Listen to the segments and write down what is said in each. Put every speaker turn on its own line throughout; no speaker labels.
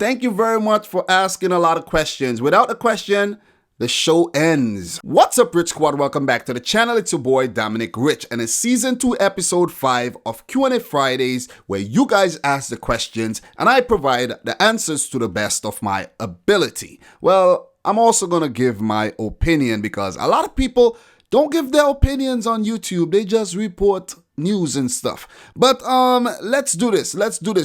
Thank you very much for asking a lot of questions. Without a question, the show ends. What's up, Rich Squad? Welcome back to the channel. It's your boy, Dominic Rich, and it's Season 2, Episode 5 of Q&A Fridays, where you guys ask the questions and I provide the answers to the best of my ability. Well, I'm also going to give my opinion because a lot of people don't give their opinions on YouTube. They just report news and stuff. But let's do this.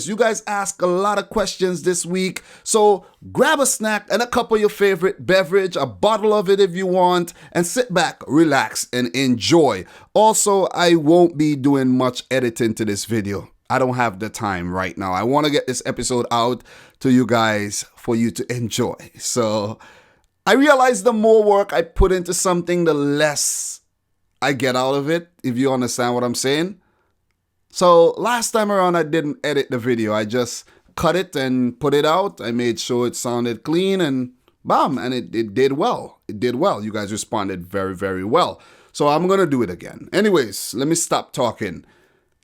You guys ask a lot of questions this week. So grab a snack and a cup of your favorite beverage, a bottle of it if you want, and sit back, relax, and enjoy. Also, I won't be doing much editing to this video. I don't have the time right now. I want to get this episode out to you guys for you to enjoy. So I realize the more work I put into something, the less I get out of it, if you understand what I'm saying. So last time around, I didn't edit the video. I just cut it and put it out. I made sure it sounded clean and bam, and it did well. It did well. You guys responded very, very well. So I'm going to do it again. Anyways, let me stop talking.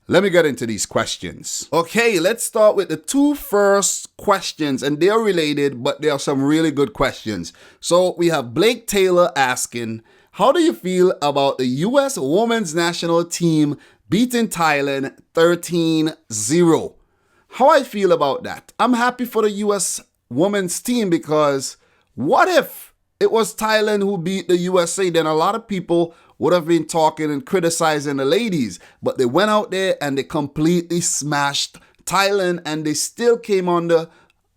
Let me get into these questions. Okay, let's start with the two first questions, and they're related, but they are some really good questions. So we have Blake Taylor asking, how do you feel about the U.S. women's national team beating Thailand 13-0? How I feel about that? I'm happy for the U.S. women's team because what if it was Thailand who beat the USA? Then a lot of people would have been talking and criticizing the ladies, but they went out there and they completely smashed Thailand, and they still came under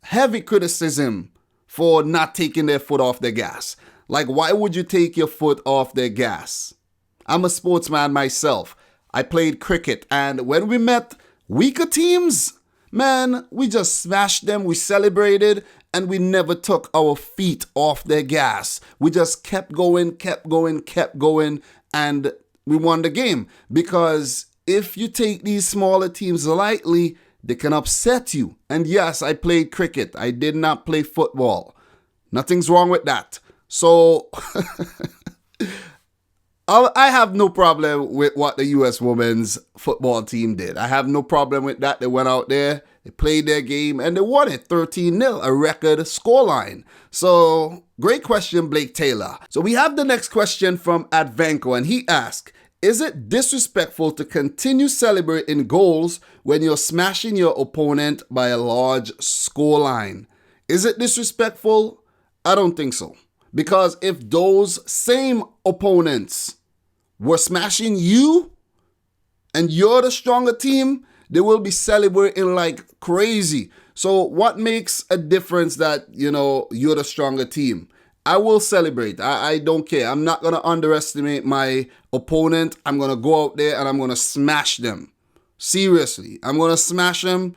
heavy criticism for not taking their foot off the gas. Like, why would you take your foot off the gas? I'm a sportsman myself. I played cricket, and when we met weaker teams, man, we just smashed them, we celebrated, and we never took our feet off the gas. We just kept going, and we won the game. Because if you take these smaller teams lightly, they can upset you. And yes, I played cricket. I did not play football. Nothing's wrong with that. So I have no problem with what the U.S. women's football team did. I have no problem with that. They went out there, they played their game, and they won it 13-0, a record scoreline. So great question, Blake Taylor. So we have the next question from Advenko, and he asked, is it disrespectful to continue celebrating goals when you're smashing your opponent by a large scoreline? Is it disrespectful? I don't think so. Because if those same opponents were smashing you and you're the stronger team, they will be celebrating like crazy. So what makes a difference that, you're the stronger team? I will celebrate. I don't care. I'm not going to underestimate my opponent. I'm going to go out there and I'm going to smash them. Seriously, I'm going to smash them.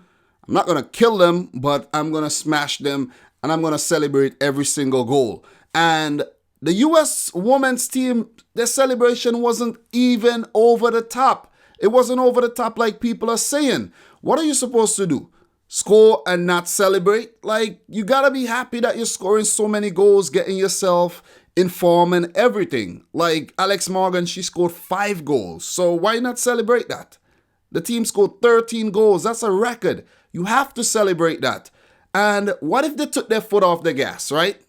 I'm not going to kill them, but I'm going to smash them, and I'm going to celebrate every single goal. And the U.S. women's team, their celebration wasn't even over the top. It wasn't over the top like people are saying. What are you supposed to do? Score and not celebrate? Like, you got to be happy that you're scoring so many goals, getting yourself in form and everything. Like Alex Morgan, she scored 5 goals. So why not celebrate that? The team scored 13 goals. That's a record. You have to celebrate that. And what if they took their foot off the gas, right?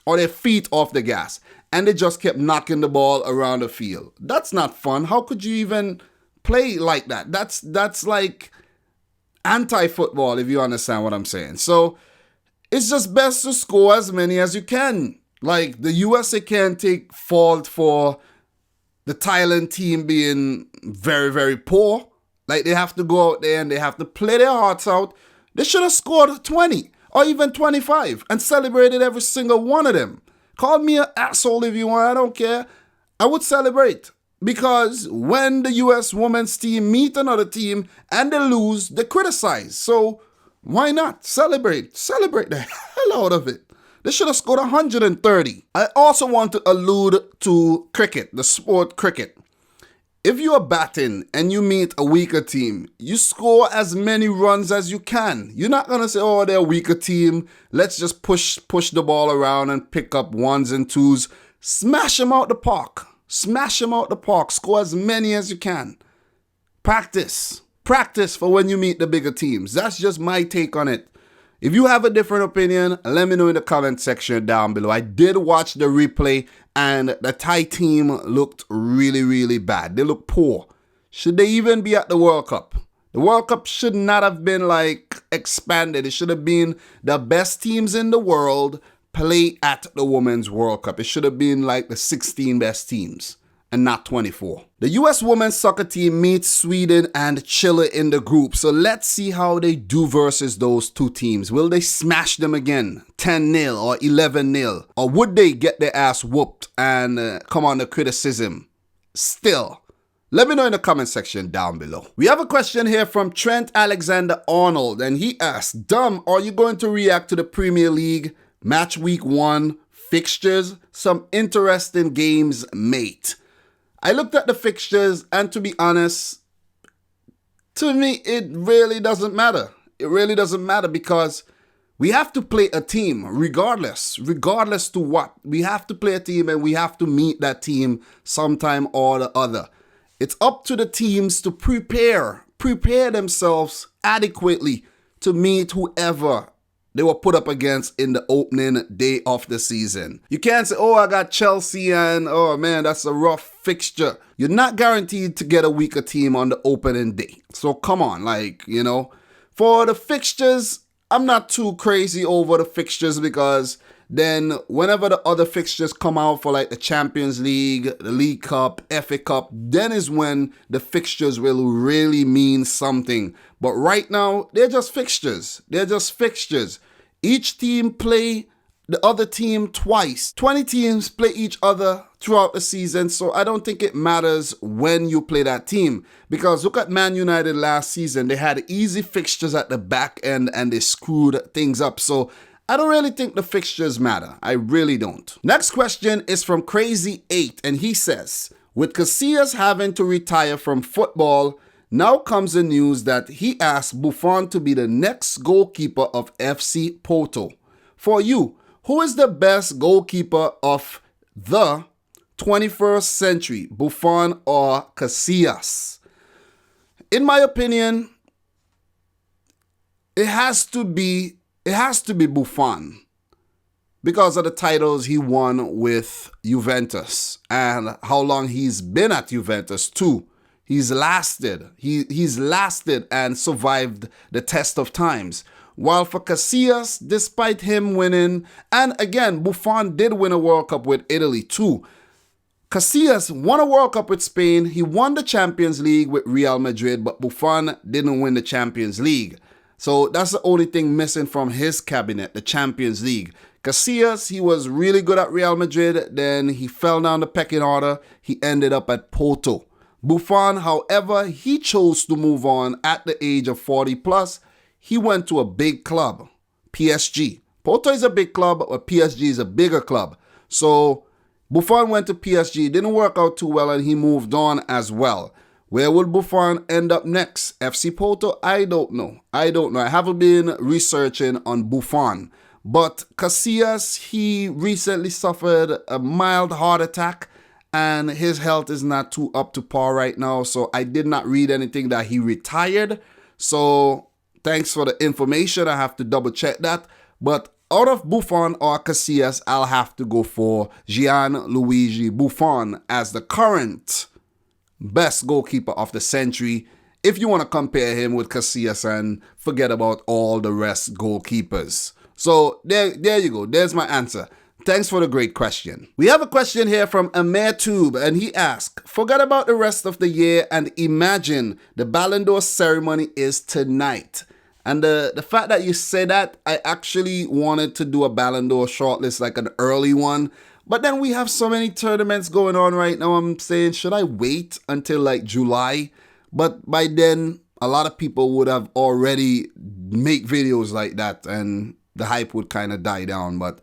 Or their feet off the gas, and they just kept knocking the ball around the field? That's not fun. How could you even play like that? That's like anti-football, if you understand what I'm saying. So it's just best to score as many as you can. Like, the USA can't take fault for the Thailand team being very, very poor. Like, they have to go out there and they have to play their hearts out. They should have scored 20. Or even 25, and celebrated every single one of them. Call me an asshole if you want, I don't care. I would celebrate. Because when the U.S. women's team meet another team and they lose, they criticize. So why not celebrate? Celebrate the hell out of it. They should have scored 130. I also want to allude to cricket, the sport cricket. If you are batting and you meet a weaker team, you score as many runs as you can. You're not going to say, oh, they're a weaker team. Let's just push the ball around and pick up 1s and 2s. Smash them out the park. Smash them out the park. Score as many as you can. Practice. Practice for when you meet the bigger teams. That's just my take on it. If you have a different opinion, let me know in the comment section down below. I did watch the replay and the Thai team looked really, really bad. They look poor. Should they even be at the World Cup? The World Cup should not have been like expanded. It should have been the best teams in the world play at the Women's World Cup. It should have been like the 16 best teams and not 24. The US women's soccer team meets Sweden and Chile in the group. So let's see how they do versus those two teams. Will they smash them again 10-0 or 11-0? Or would they get their ass whooped and come on the criticism still? Let me know in the comment section down below. We have a question here from Trent Alexander-Arnold, and he asks, Dom, are you going to react to the Premier League match week 1 fixtures? Some interesting games, mate. I looked at the fixtures, and to be honest, to me, it really doesn't matter. It really doesn't matter because we have to play a team regardless to what. We have to play a team and we have to meet that team sometime or the other. It's up to the teams to prepare themselves adequately to meet whoever they were put up against in the opening day of the season. You can't say, oh, I got Chelsea and, oh man, that's a rough fixture. You're not guaranteed to get a weaker team on the opening day. So come on, for the fixtures, I'm not too crazy over the fixtures because then whenever the other fixtures come out for like the Champions League, the League Cup, FA Cup, then is when the fixtures will really mean something. But right now, they're just fixtures. They're just fixtures. Each team play the other team twice. 20 teams play each other throughout the season, so I don't think it matters when you play that team. Because look at Man United last season. They had easy fixtures at the back end and they screwed things up. So I don't really think the fixtures matter. I really don't. Next question is from Crazy8, and he says, with Casillas having to retire from football, now comes the news that he asked Buffon to be the next goalkeeper of FC Porto. For you, who is the best goalkeeper of the 21st century, Buffon or Casillas? In my opinion, it has to be Buffon because of the titles he won with Juventus and how long he's been at Juventus too. He's lasted. He's lasted and survived the test of times. While for Casillas, despite him winning, and again, Buffon did win a World Cup with Italy too. Casillas won a World Cup with Spain. He won the Champions League with Real Madrid, but Buffon didn't win the Champions League. So that's the only thing missing from his cabinet, the Champions League. Casillas, he was really good at Real Madrid. Then he fell down the pecking order. He ended up at Porto. Buffon, however, he chose to move on at the age of 40 plus. He went to a big club, PSG. Porto is a big club, but PSG is a bigger club. So Buffon went to PSG, didn't work out too well, and he moved on as well. Where will Buffon end up next? FC Porto? I don't know. I haven't been researching on Buffon. But Casillas, he recently suffered a mild heart attack and his health is not too up to par right now. So I did not read anything that he retired. So thanks for the information. I have to double check that. But out of Buffon or Casillas, I'll have to go for Gianluigi Buffon as the current best goalkeeper of the century. If you want to compare him with Casillas and forget about all the rest goalkeepers. So there you go. There's my answer. Thanks for the great question. We have a question here from Amir Tube, and he asks, forget about the rest of the year and imagine the Ballon d'Or ceremony is tonight. And the fact that you say that, I actually wanted to do a Ballon d'Or shortlist, like an early one. But then we have so many tournaments going on right now. I'm saying, should I wait until like July? But by then, a lot of people would have already make videos like that and the hype would kind of die down. But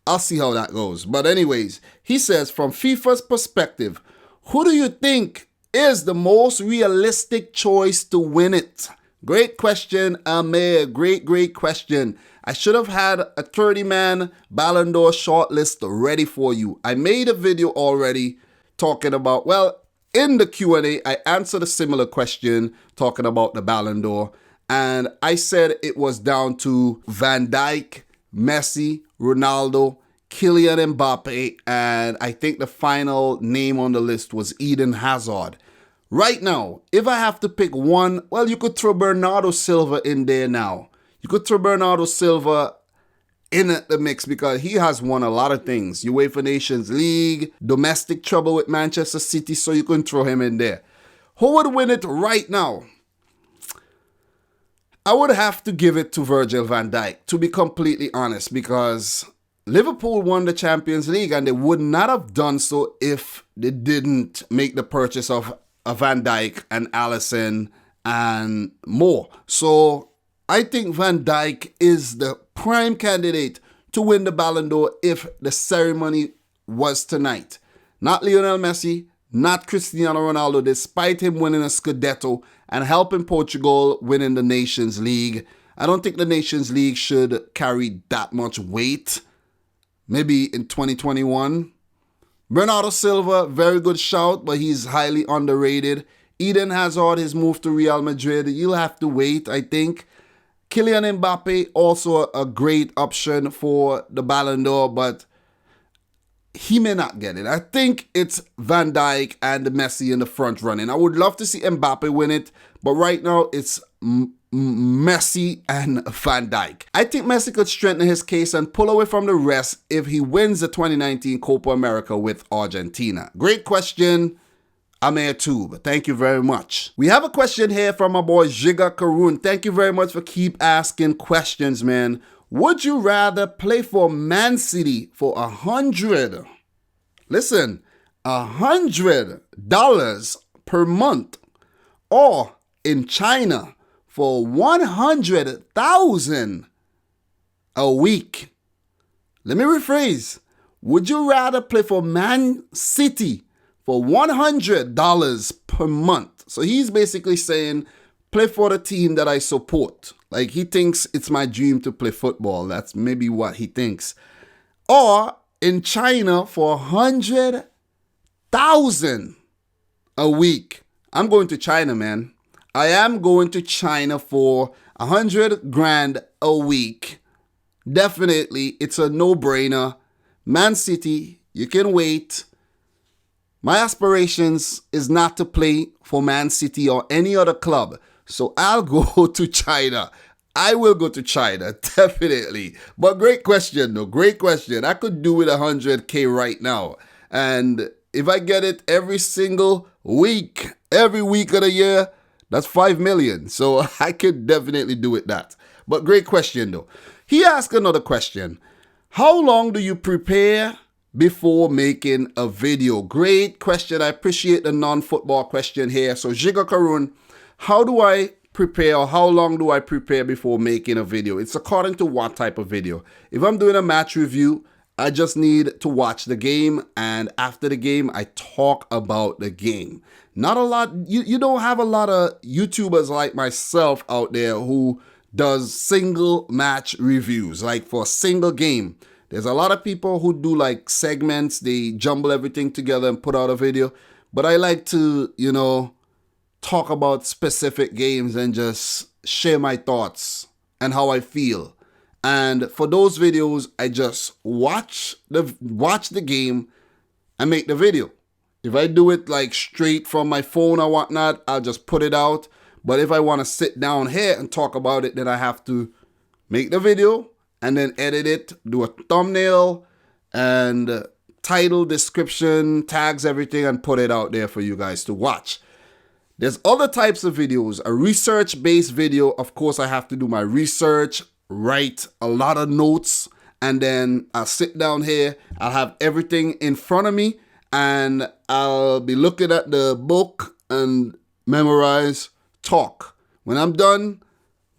I'll see how that goes. But anyways, he says, from FIFA's perspective, who do you think is the most realistic choice to win it? Great question, Amir. Great question. I should have had a 30-man Ballon d'Or shortlist ready for you. I made a video already talking about, well, in the Q&A, I answered a similar question talking about the Ballon d'Or. And I said it was down to Van Dijk, Messi, Ronaldo, Kylian Mbappe, and I think the final name on the list was Eden Hazard. Right now, if I have to pick one, well, you could throw Bernardo Silva in there now. You could throw Bernardo Silva in the mix because he has won a lot of things. UEFA Nations League, domestic trouble with Manchester City, so you can throw him in there. Who would win it right now? I would have to give it to Virgil van Dijk, to be completely honest, because Liverpool won the Champions League and they would not have done so if they didn't make the purchase of Van Dijk and Alisson and more. So I think Van Dijk is the prime candidate to win the Ballon d'Or if the ceremony was tonight. Not Lionel Messi, not Cristiano Ronaldo, despite him winning a Scudetto and helping Portugal winning the Nations League. I don't think the Nations League should carry that much weight. Maybe in 2021. Bernardo Silva, very good shout, but he's highly underrated. Eden Hazard, his move to Real Madrid, you'll have to wait, I think. Kylian Mbappe, also a great option for the Ballon d'Or, but he may not get it. I think it's Van Dijk and Messi in the front running. I would love to see Mbappe win it, but right now it's Messi and Van Dijk. I think Messi could strengthen his case and pull away from the rest if he wins the 2019 Copa America with Argentina. Great question, Amir Tube. Thank you very much. We have a question here from my boy Jiga Karun. Thank you very much for keep asking questions, man. Would you rather play for Man City for $100 per month, or in China for 100,000 a week? Let me rephrase. Would you rather play for Man City for $100 per month? So he's basically saying, play for the team that I support. Like, he thinks it's my dream to play football. That's maybe what he thinks. Or in China for 100,000 a week. I'm going to China, man. I am going to China for 100 grand a week. Definitely, it's a no-brainer. Man City, you can wait. My aspirations is not to play for Man City or any other club. So I'll go to China. I will go to China, definitely. But great question, though. Great question. I could do with 100K right now. And if I get it every single week, every week of the year, that's 5 million. So I could definitely do it that. But great question, though. He asked another question. How long do you prepare before making a video? Great question. I appreciate the non-football question here. So Jiga Karun, how do I prepare, or how long do I prepare before making a video? It's according to what type of video. If I'm doing a match review, I just need to watch the game, and after the game, I talk about the game. Not a lot, you don't have a lot of YouTubers like myself out there who does single match reviews, like for a single game. There's a lot of people who do like segments, they jumble everything together and put out a video. But I like to, talk about specific games and just share my thoughts and how I feel. And for those videos, I just watch the game and make the video. If I do it like straight from my phone or whatnot, I'll just put it out. But if I want to sit down here and talk about it, then I have to make the video and then edit it, do a thumbnail and title, description, tags, everything, and put it out there for you guys to watch. There's other types of videos. A research-based video, of course, I have to do my research, write a lot of notes, and then I'll sit down here, I'll have everything in front of me, and I'll be looking at the book and memorize, talk. When I'm done,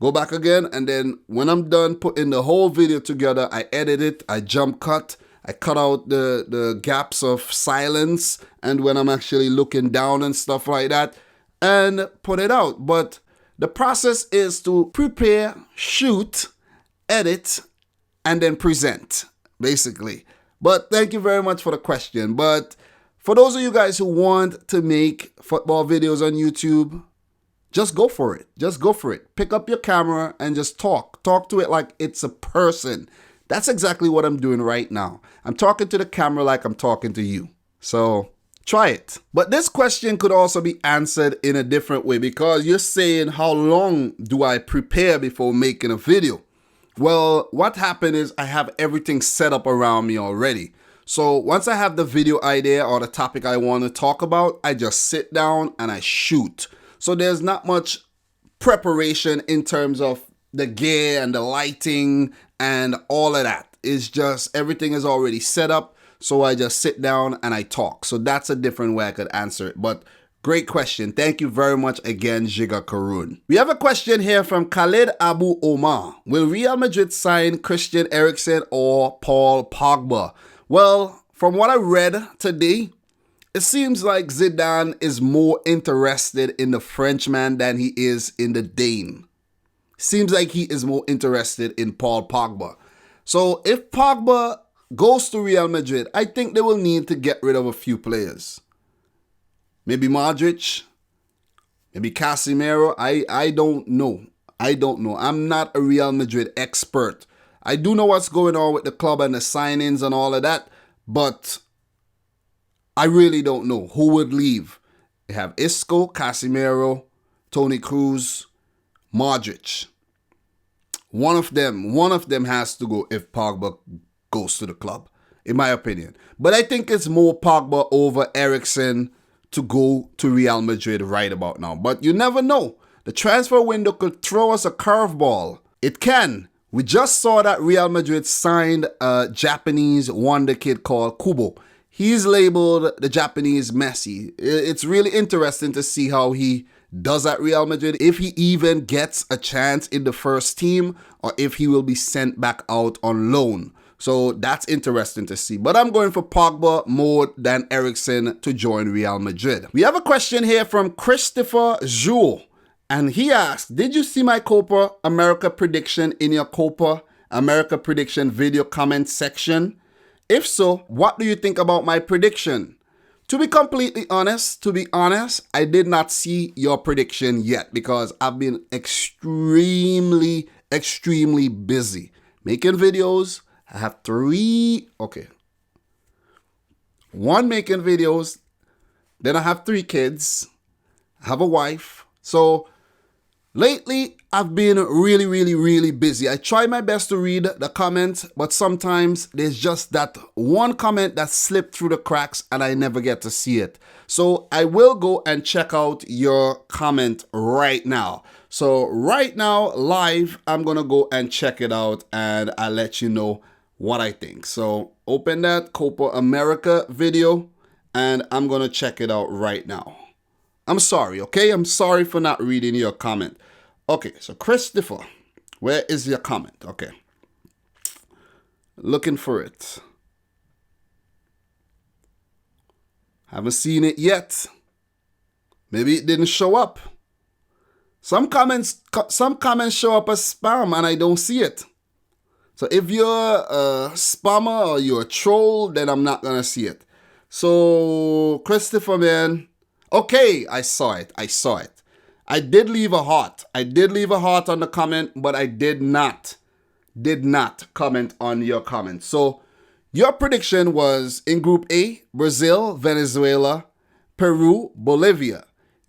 go back again, and then when I'm done putting the whole video together, I edit it, I jump cut, I cut out the gaps of silence, and when I'm actually looking down and stuff like that, and put it out. But the process is to prepare, shoot, edit, and then present, basically. But thank you very much for the question. But for those of you guys who want to make football videos on YouTube, just go for it. Just go for it. Pick up your camera and just talk. Talk to it like it's a person. That's exactly what I'm doing right now. I'm talking to the camera like I'm talking to you. So try it. But this question could also be answered in a different way, because you're saying, how long do I prepare before making a video? Well, what happened is I have everything set up around me already. So once I have the video idea or the topic I want to talk about, I just sit down and I shoot. So there's not much preparation in terms of the gear and the lighting and all of that. It's just everything is already set up. So I just sit down and I talk. So that's a different way I could answer it. But great question. Thank you very much again, Jiga Karun. We have a question here from Khalid Abu Omar. Will Real Madrid sign Christian Eriksen or Paul Pogba? Well, from what I read today, it seems like Zidane is more interested in the Frenchman than he is in the Dane. Seems like he is more interested in Paul Pogba. So if Pogba goes to Real Madrid, I think they will need to get rid of a few players. Maybe Modric, maybe Casemiro. I don't know. I'm not a Real Madrid expert. I do know what's going on with the club and the signings and all of that, but I really don't know who would leave. They have Isco, Casemiro, Toni Kroos, Modric. One of them has to go if Pogba goes to the club, in my opinion. But I think it's more Pogba over Eriksen to go to Real Madrid right about now. But you never know. The transfer window could throw us a curveball. It can. We just saw that Real Madrid signed a Japanese wonder kid called Kubo. He's labeled the Japanese Messi. It's really interesting to see how he does at Real Madrid, if he even gets a chance in the first team or if he will be sent back out on loan. So that's interesting to see. But I'm going for Pogba more than Eriksen to join Real Madrid. We have a question here from Christopher Zhou. And he asked, did you see my Copa America prediction in your Copa America prediction video comment section? If so, what do you think about my prediction? To be completely honest, I did not see your prediction yet because I've been extremely busy making videos. I have 3, one making videos, then I have 3 kids, I have a wife. So lately, I've been really busy. I try my best to read the comments, but sometimes there's just that one comment that slipped through the cracks and I never get to see it. So I will go and check out your comment right now. So right now, live, I'm going to go and check it out and I'll let you know what I think. So open that Copa America video and I'm going to check it out right now. I'm sorry, okay? I'm sorry for not reading your comment. Okay, so Christopher, where is your comment? Okay. Looking for it. Haven't seen it yet. Maybe it didn't show up. Some comments show up as spam and I don't see it. So if you're a spammer or you're a troll, then I'm not going to see it. So Christopher, man. Okay, I saw it. I did leave a heart. I did leave a heart on the comment, but I did not comment on your comment. So your prediction was in Group A, Brazil, Venezuela, Peru, Bolivia.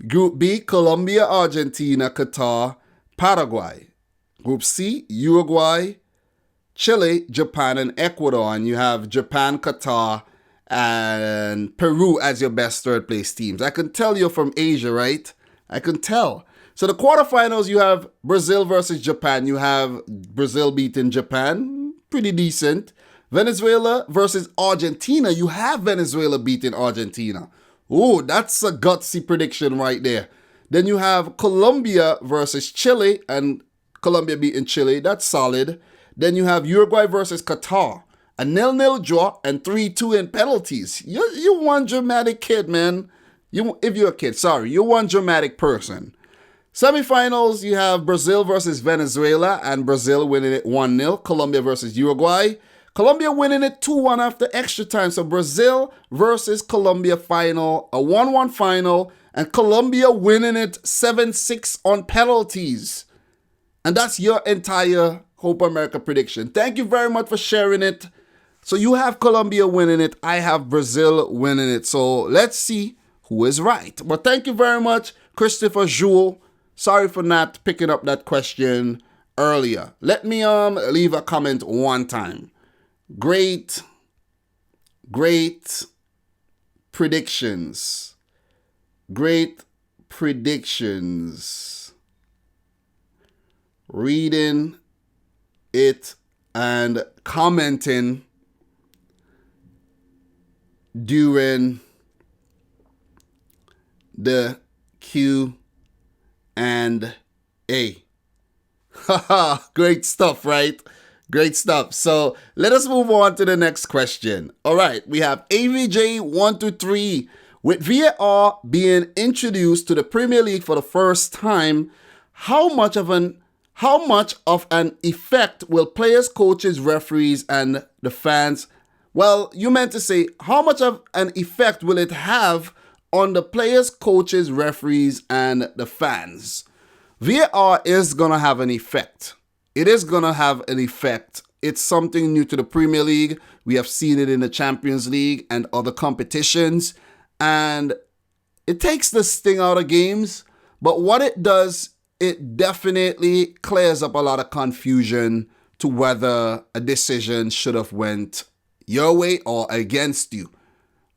Group B, Colombia, Argentina, Qatar, Paraguay. Group C, Uruguay, Chile, Japan, and Ecuador. And you have Japan, Qatar, and Peru as your best third place teams. I can tell you're from Asia, right? I can tell. So the quarterfinals, you have Brazil versus Japan. You have Brazil beating Japan. Pretty decent. Venezuela versus Argentina. You have Venezuela beating Argentina. Oh, that's a gutsy prediction right there. Then you have Colombia versus Chile and Colombia beating Chile. That's solid. Then you have Uruguay versus Qatar. A 0-0 draw and 3-2 in penalties. You're one dramatic kid, man. If you're a kid, sorry. You're one dramatic person. Semifinals, you have Brazil versus Venezuela and Brazil winning it 1-0. Colombia versus Uruguay. Colombia winning it 2-1 after extra time. So Brazil versus Colombia final, a 1-1 final. and Colombia winning it 7-6 on penalties. And that's your entire Copa America prediction. Thank you very much for sharing it. So you have Colombia winning it. I have Brazil winning it. So let's see who is right. But thank you very much, Christopher Jewell. Sorry for not picking up that question earlier. Let me leave a comment one time. Great predictions. Great predictions. Reading it and commenting during the Q&A. Haha, great stuff, right? Great stuff. So let us move on to the next question. All right, we have AVJ123. With VAR being introduced to the Premier League for the first time, how much of an effect will players, coaches, referees, and the fans? Well, you meant to say, how much of an effect will it have on the players, coaches, referees, and the fans? VAR is going to have an effect. It is going to have an effect. It's something new to the Premier League. We have seen it in the Champions League and other competitions. And it takes the sting out of games. But what it does, it definitely clears up a lot of confusion to whether a decision should have went your way or against you.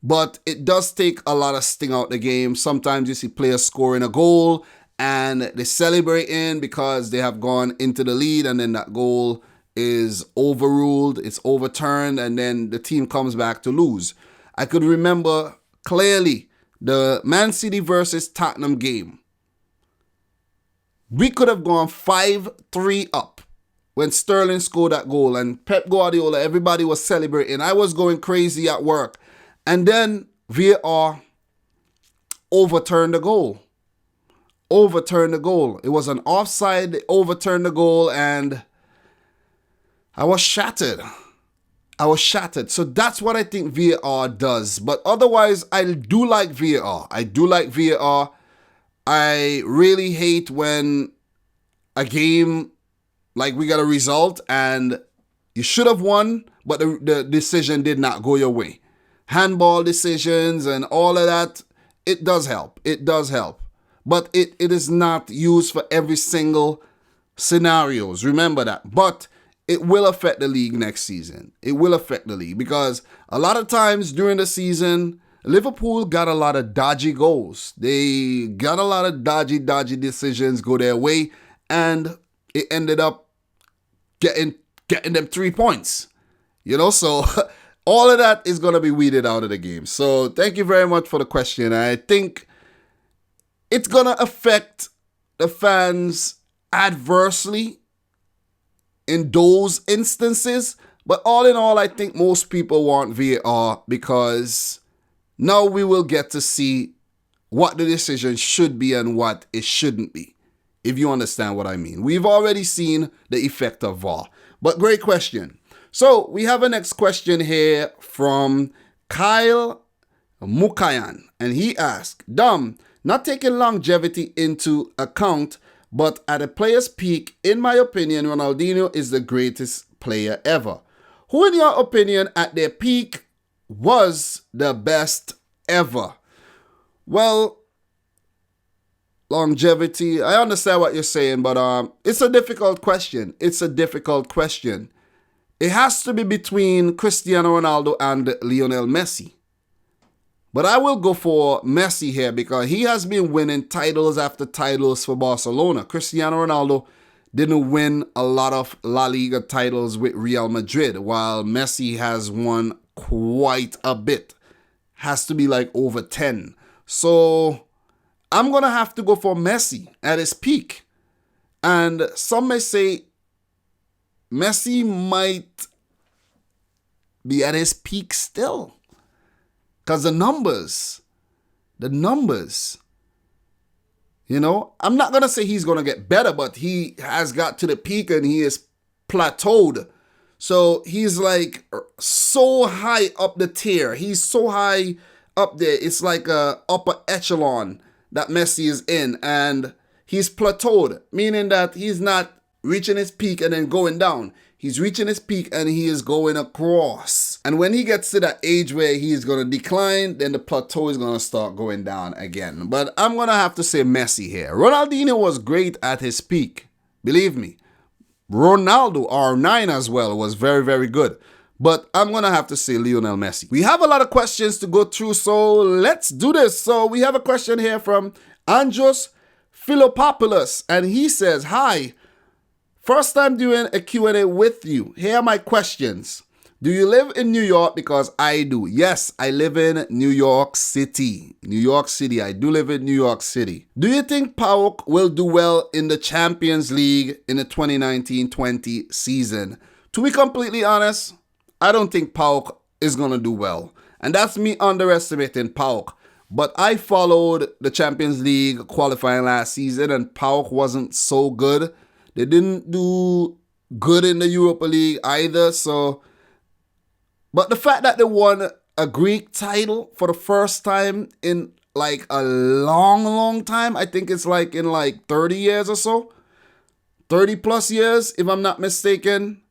But it does take a lot of sting out the game. Sometimes you see players scoring a goal and they're celebrating because they have gone into the lead, and then that goal is overruled, it's overturned, and then the team comes back to lose. I could remember clearly the Man City versus Tottenham game. We could have gone 5-3 up when Sterling scored that goal, and Pep Guardiola, everybody was celebrating. I was going crazy at work. And then VAR overturned the goal. It was an offside, they overturned the goal, and I was shattered. So that's what I think VAR does. But otherwise, I do like VAR. I really hate when a game, like we got a result and you should have won, but the decision did not go your way. Handball decisions and all of that, it does help. But it is not used for every single scenarios. Remember that. But it will affect the league next season. It will affect the league because a lot of times during the season, Liverpool got a lot of dodgy goals. They got a lot of dodgy decisions go their way, and it ended up getting them 3 points. So all of that is going to be weeded out of the game. So thank you very much for the question. I think it's going to affect the fans adversely in those instances. But all in all, I think most people want VAR because now we will get to see what the decision should be and what it shouldn't be, if you understand what I mean. We've already seen the effect of VAR. But great question. So we have a next question here from Kyle Mukayan. And he asked, Dom, not taking longevity into account, but at a player's peak, in my opinion, Ronaldinho is the greatest player ever. Who, in your opinion, at their peak was the best ever? Well, longevity, I understand what you're saying, but it's a difficult question. It has to be between Cristiano Ronaldo and Lionel Messi. But I will go for Messi here because he has been winning titles after titles for Barcelona. Cristiano Ronaldo didn't win a lot of La Liga titles with Real Madrid, while Messi has won quite a bit. Has to be like over 10. So I'm going to have to go for Messi at his peak. And some may say Messi might be at his peak still. Because the numbers, I'm not going to say he's going to get better, but he has got to the peak and he is plateaued. So he's like so high up the tier. He's so high up there. It's like a upper echelon that Messi is in, and he's plateaued, meaning that he's not reaching his peak and then going down. He's reaching his peak and he is going across. And when he gets to that age where he's going to decline, then the plateau is going to start going down again. But I'm going to have to say Messi here. Ronaldinho was great at his peak. Believe me. Ronaldo, R9 as well, was very, very good. But I'm going to have to say Lionel Messi. We have a lot of questions to go through, so let's do this. So we have a question here from Andros Philopopoulos, and he says, hi, first time doing a Q&A with you. Here are my questions. Do you live in New York? Because I do. Yes, I live in New York City. New York City. I do live in New York City. Do you think PAOK will do well in the Champions League in the 2019-20 season? To be completely honest, I don't think PAOK is going to do well. And that's me underestimating PAOK. But I followed the Champions League qualifying last season and PAOK wasn't so good. They didn't do good in the Europa League either. But the fact that they won a Greek title for the first time in like a long, long time, I think it's like in like 30 years or so. 30 plus years, if I'm not mistaken.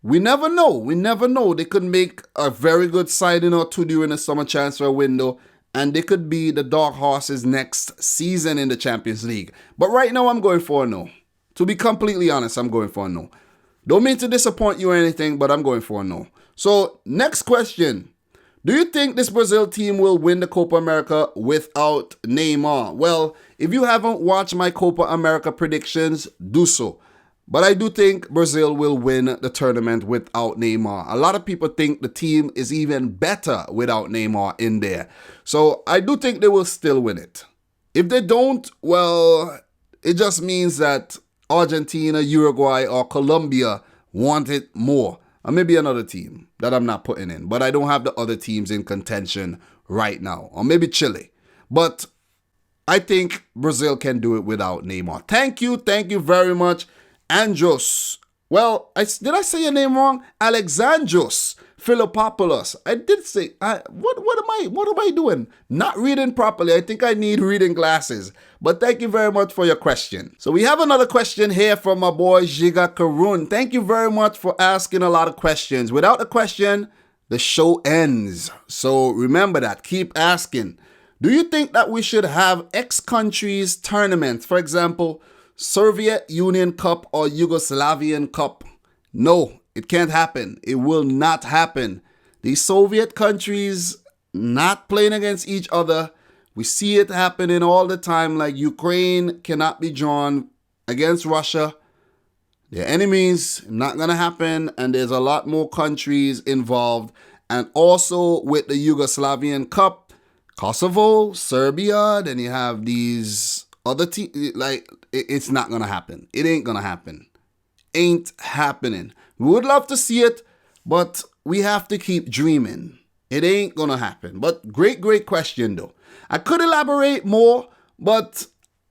We never know. We never know. They could make a very good signing or two during the summer transfer window, and they could be the dark horses next season in the Champions League. But right now, I'm going for a no. To be completely honest, I'm going for a no. Don't mean to disappoint you or anything, but I'm going for a no. So, next question. Do you think this Brazil team will win the Copa America without Neymar? Well, if you haven't watched my Copa America predictions, do so. But I do think Brazil will win the tournament without Neymar. A lot of people think the team is even better without Neymar in there. So I do think they will still win it. If they don't, well, it just means that Argentina, Uruguay, or Colombia want it more. Or maybe another team that I'm not putting in. But I don't have the other teams in contention right now. Or maybe Chile. But I think Brazil can do it without Neymar. Thank you very much. Andros. Well, did I say your name wrong? Alexandros Philopopoulos. I did say, what am I doing? Not reading properly. I think I need reading glasses. But thank you very much for your question. So we have another question here from my boy Giga Karun. Thank you very much for asking a lot of questions. Without a question, the show ends. So remember that. Keep asking. Do you think that we should have X countries tournaments? For example, Soviet Union Cup or Yugoslavian Cup? No, it can't happen. It will not happen. These Soviet countries not playing against each other. We see it happening all the time, like Ukraine cannot be drawn against Russia. They're enemies, not going to happen. And there's a lot more countries involved. And also with the Yugoslavian Cup, Kosovo, Serbia, then you have these other teams, like, it's not going to happen. It ain't going to happen. Ain't happening. We would love to see it, but we have to keep dreaming. It ain't going to happen. But great question, though. I could elaborate more, but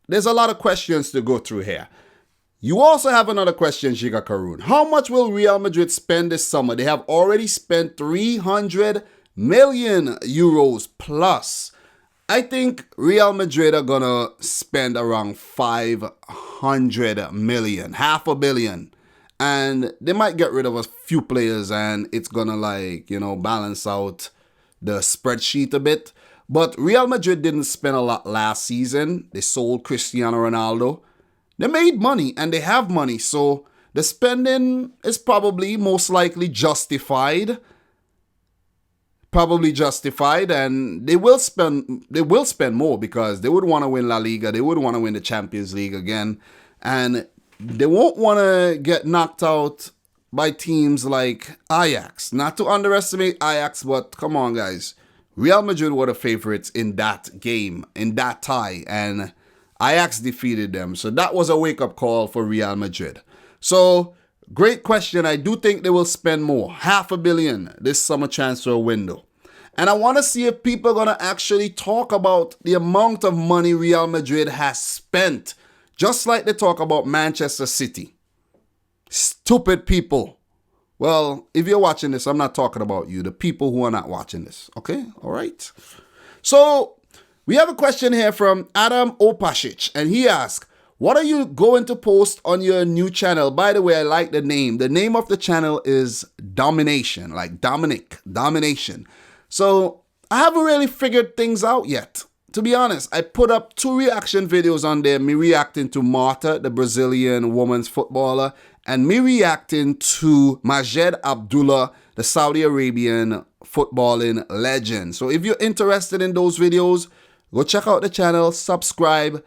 there's a lot of questions to go through here. You also have another question, Giga Karun. How much will Real Madrid spend this summer? They have already spent 300 million euros plus. I think Real Madrid are going to spend around 500 million, $500 million. And they might get rid of a few players and it's going to balance out the spreadsheet a bit. But Real Madrid didn't spend a lot last season. They sold Cristiano Ronaldo. They made money and they have money. So the spending is probably most likely justified. And they will spend more because they would want to win La Liga. They would want to win the Champions League again. And they won't want to get knocked out by teams like Ajax. Not to underestimate Ajax, but come on, guys. Real Madrid were the favorites in that game, in that tie, and Ajax defeated them. So that was a wake-up call for Real Madrid. So, great question. I do think they will spend more, $500 million this summer transfer window. And I want to see if people are going to actually talk about the amount of money Real Madrid has spent, just like they talk about Manchester City. Stupid people. Well, if you're watching this, I'm not talking about you, the people who are not watching this. Okay? All right? So, We have a question here from Adam Opasic, and he asks, what are you going to post on your new channel? By the way, I like the name. The name of the channel is Domination, like Domination. So I haven't really figured things out yet. To be honest, I put up 2 reaction videos on there, me reacting to Marta, the Brazilian women's footballer, and me reacting to Majed Abdullah, the Saudi Arabian footballing legend. So if you're interested in those videos, go check out the channel, subscribe,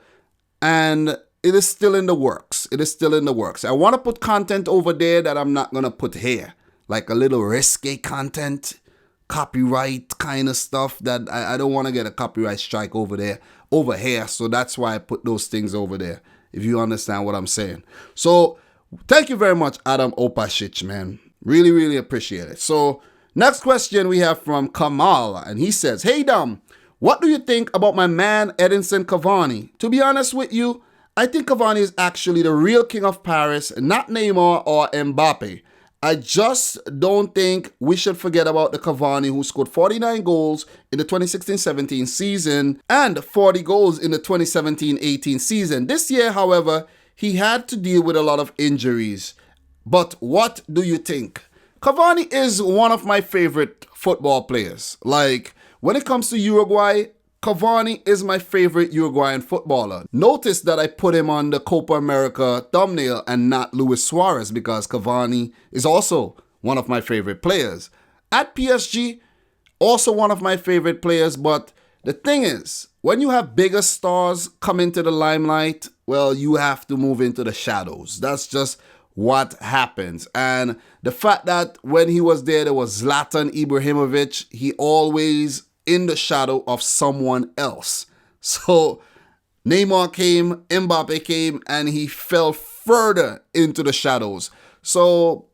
and it is still in the works. It is still in the works. I want to put content over there that I'm not going to put here, like a little risque content, copyright kind of stuff that I don't want to get a copyright strike over here. So that's why I put those things over there, if you understand what I'm saying. So thank you very much, Adam Opasic, man. Really, really appreciate it. So next question we have from Kamal, and he says, hey, Dom, what do you think about my man Edinson Cavani? To be honest with you, I think Cavani is actually the real king of Paris, not Neymar or Mbappe. I just don't think we should forget about the Cavani who scored 49 goals in the 2016-17 season and 40 goals in the 2017-18 season. This year, however, he had to deal with a lot of injuries. But what do you think? Cavani is one of my favorite football players. Like, when it comes to Uruguay, Cavani is my favorite Uruguayan footballer. Notice that I put him on the Copa America thumbnail and not Luis Suarez because Cavani is also one of my favorite players. At PSG, also one of my favorite players, but the thing is, when you have bigger stars come into the limelight, well, you have to move into the shadows. That's just what happens. And the fact that when he was there was Zlatan Ibrahimovic, he always in the shadow of someone else. So Neymar came, Mbappe came, and he fell further into the shadows. So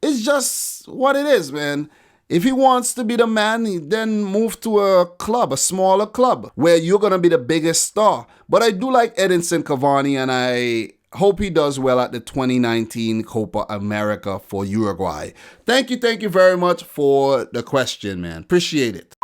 it's just what it is, man. If he wants to be the man, then move to a club, a smaller club, where you're going to be the biggest star. But I do like Edinson Cavani, and I hope he does well at the 2019 Copa America for Uruguay. Thank you very much for the question, man. Appreciate it.